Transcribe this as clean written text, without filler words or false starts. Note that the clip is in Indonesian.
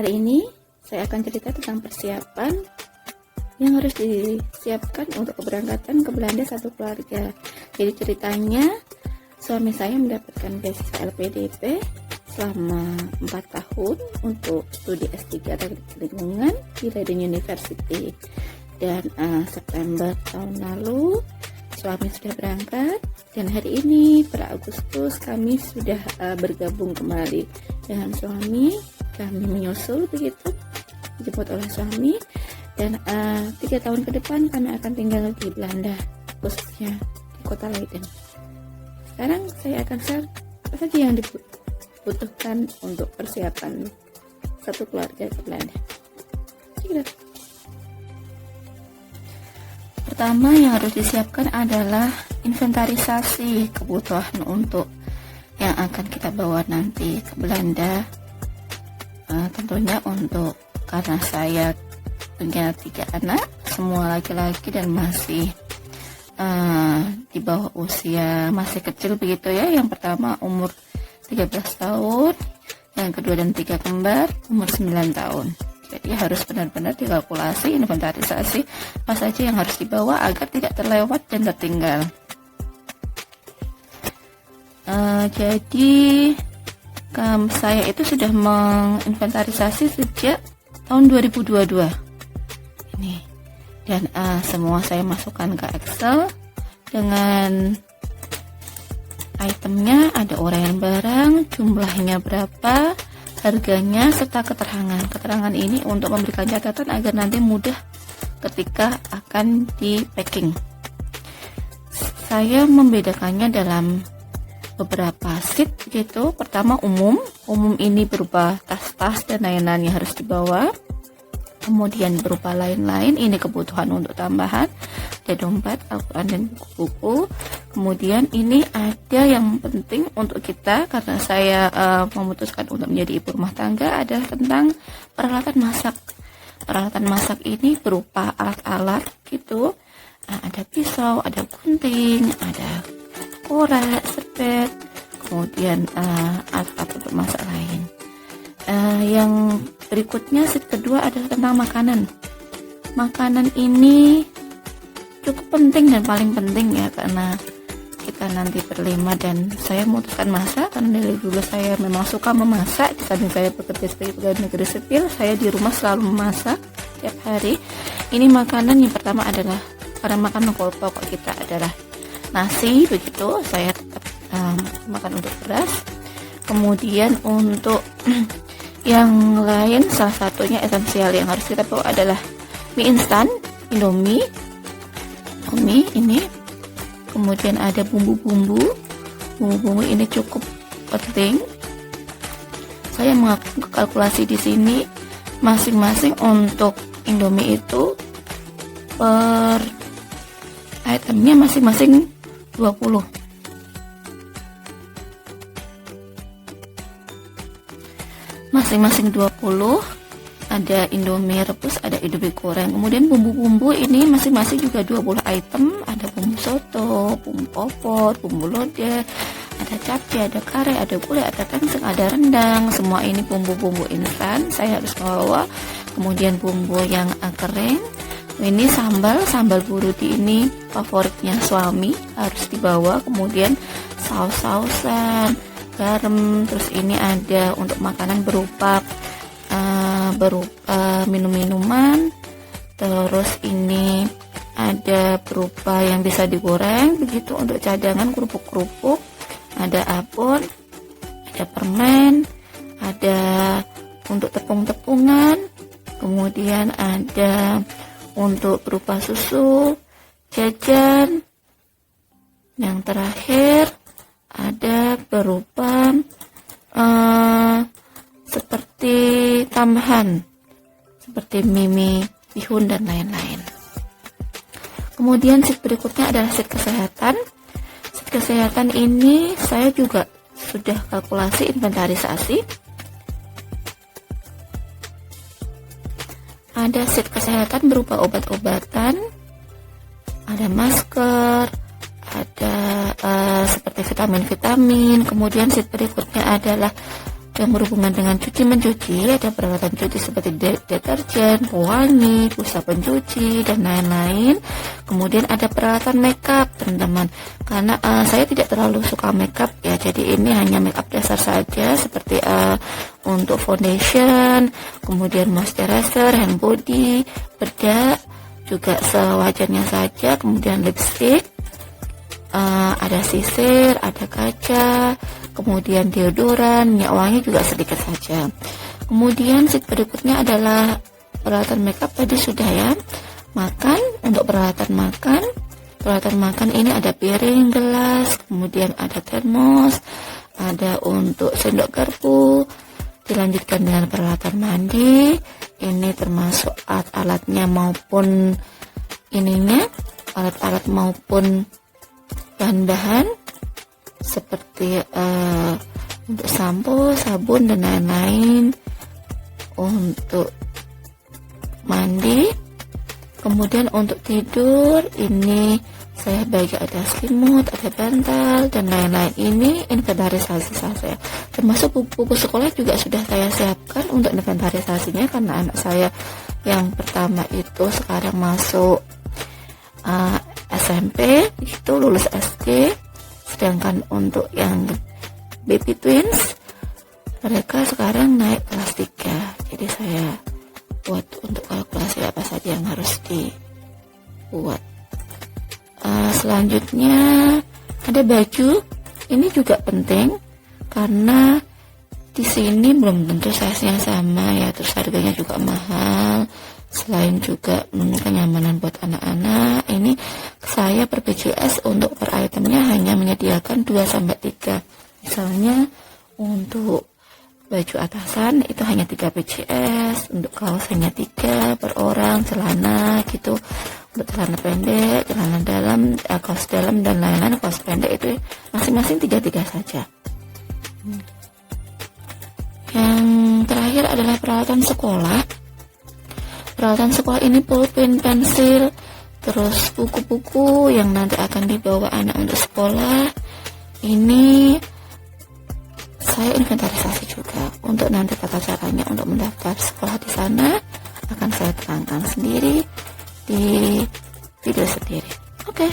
Kali ini saya akan cerita tentang persiapan yang harus disiapkan untuk keberangkatan ke Belanda satu keluarga. Jadi ceritanya, suami saya mendapatkan beasiswa LPDP selama 4 tahun untuk studi S3 Teknik Lingkungan di Leiden University. Dan September tahun lalu suami sudah berangkat, dan hari ini per Agustus kami sudah bergabung kembali dengan suami. Kami menyusul begitu, dijemput oleh suami, dan 3 tahun ke depan kami akan tinggal di Belanda, khususnya di kota Leiden. Sekarang saya akan share apa saja yang dibutuhkan untuk persiapan satu keluarga ke Belanda. Pertama yang harus disiapkan adalah inventarisasi kebutuhan untuk yang akan kita bawa nanti ke Belanda. Tentunya karena saya punya 3 anak, semua laki-laki dan masih di bawah usia masih kecil begitu ya. Yang pertama umur 13 tahun, yang kedua dan 3 kembar umur 9 tahun. Jadi harus benar-benar dikalkulasi, inventarisasi apa saja yang harus dibawa agar tidak terlewat dan tertinggal. Jadi saya itu sudah menginventarisasi sejak tahun 2022 ini, dan semua saya masukkan ke Excel dengan itemnya, ada uraian barang, jumlahnya berapa, harganya, serta keterangan ini untuk memberikan catatan agar nanti mudah ketika akan di packing. Saya membedakannya dalam beberapa sheet gitu. Pertama umum ini berupa tas-tas dan lain-lain yang harus dibawa. Kemudian berupa lain-lain, ini kebutuhan untuk tambahan, ada dompet, Al-Quran dan buku-buku. Kemudian ini ada yang penting untuk kita, karena saya memutuskan untuk menjadi ibu rumah tangga, adalah tentang peralatan masak. Peralatan masak ini berupa alat-alat gitu. Ada pisau, ada gunting, ada korek, sepet, kemudian alat untuk masak lain. Yang berikutnya, sheet kedua adalah tentang makanan. Makanan ini cukup penting dan paling penting ya, karena kita nanti berlima dan saya memutuskan masak karena dari dulu saya memang suka memasak. Di samping saya bekerja sebagai pegawai negeri sipil, saya di rumah selalu memasak tiap hari. Ini makanan yang pertama adalah, karena makanan pokok kita adalah nasi begitu, saya tetap makan untuk beras. Kemudian untuk yang lain, salah satunya esensial yang harus kita bawa adalah mie instan, Indomie ini. Kemudian ada bumbu-bumbu ini cukup penting. Saya mengkalkulasi di sini masing-masing untuk Indomie itu per itemnya masing-masing 20. Masing-masing 20. Ada Indomie rebus, ada Indomie goreng. Kemudian bumbu-bumbu ini masing-masing juga 20 item. Ada bumbu soto, bumbu opor, bumbu lodeh, ada cabai, ada kare, ada gulai, ada tongseng, ada rendang. Semua ini bumbu-bumbu instan saya harus bawa. Kemudian bumbu yang kering. Ini sambal burudi ini favoritnya suami, harus dibawa. Kemudian saus-sausan, garam. Terus ini ada untuk makanan berupa minum-minuman. Terus ini ada berupa yang bisa digoreng begitu untuk cadangan, kerupuk-kerupuk. Ada abon, ada permen, ada untuk tepung-tepungan. Kemudian ada untuk berupa susu, jajan. Yang terakhir ada berupa seperti tambahan, seperti mie, bihun dan lain-lain. Kemudian sheet berikutnya adalah sheet kesehatan. Sheet kesehatan ini saya juga sudah kalkulasi inventarisasi. Ada sheet kesehatan berupa obat-obatan, ada masker, ada seperti vitamin-vitamin. Kemudian sheet berikutnya adalah yang berhubungan dengan cuci mencuci, ada peralatan cuci seperti deterjen, pewangi, busa pencuci, dan lain-lain. Kemudian ada peralatan makeup, teman-teman. Karena saya tidak terlalu suka makeup ya, jadi ini hanya makeup dasar saja seperti untuk foundation, kemudian moisturizer, hand body, bedak, juga sewajarnya saja. Kemudian lipstick, ada sisir, ada kaca, kemudian deodoran, minyak wangi juga sedikit saja. Kemudian sheet berikutnya adalah peralatan makeup, tadi sudah ya. Untuk peralatan makan ini ada piring, gelas, kemudian ada termos, ada untuk sendok garpu. Dilanjutkan dengan peralatan mandi, ini termasuk alat-alatnya maupun alat-alat maupun bahan-bahan seperti untuk sampo, sabun, dan lain-lain untuk mandi. Kemudian untuk tidur ini saya bagi ada selimut, ada bantal, dan lain-lain. Ini inventarisasi saya, termasuk buku sekolah juga sudah saya siapkan untuk inventarisasinya, karena anak saya yang pertama itu sekarang masuk SMP, itu lulus SD. Sedangkan untuk yang baby twins, mereka sekarang naik kelas 3. Jadi saya buat untuk kalkulasi apa saja yang harus dibuat. Selanjutnya ada baju. Ini juga penting karena di sini belum tentu size-nya sama ya, terus harganya juga mahal. Selain juga kenyamanan buat anak-anak, ini saya per BCS untuk per itemnya hanya menyediakan 2-3. Misalnya untuk baju atasan itu hanya 3 BCS, untuk kaos hanya 3 per orang, celana gitu, untuk celana pendek, celana dalam, kaos dalam, dan lain-lain, kaos pendek itu masing-masing 3 saja. Yang terakhir adalah peralatan sekolah. Peralatan sekolah ini pulpen, pensil, terus buku-buku yang nanti akan dibawa anak untuk sekolah. Ini saya inventarisasi juga. Untuk nanti tata caranya untuk mendaftar sekolah di sana akan saya terangkan sendiri di video sendiri. Oke.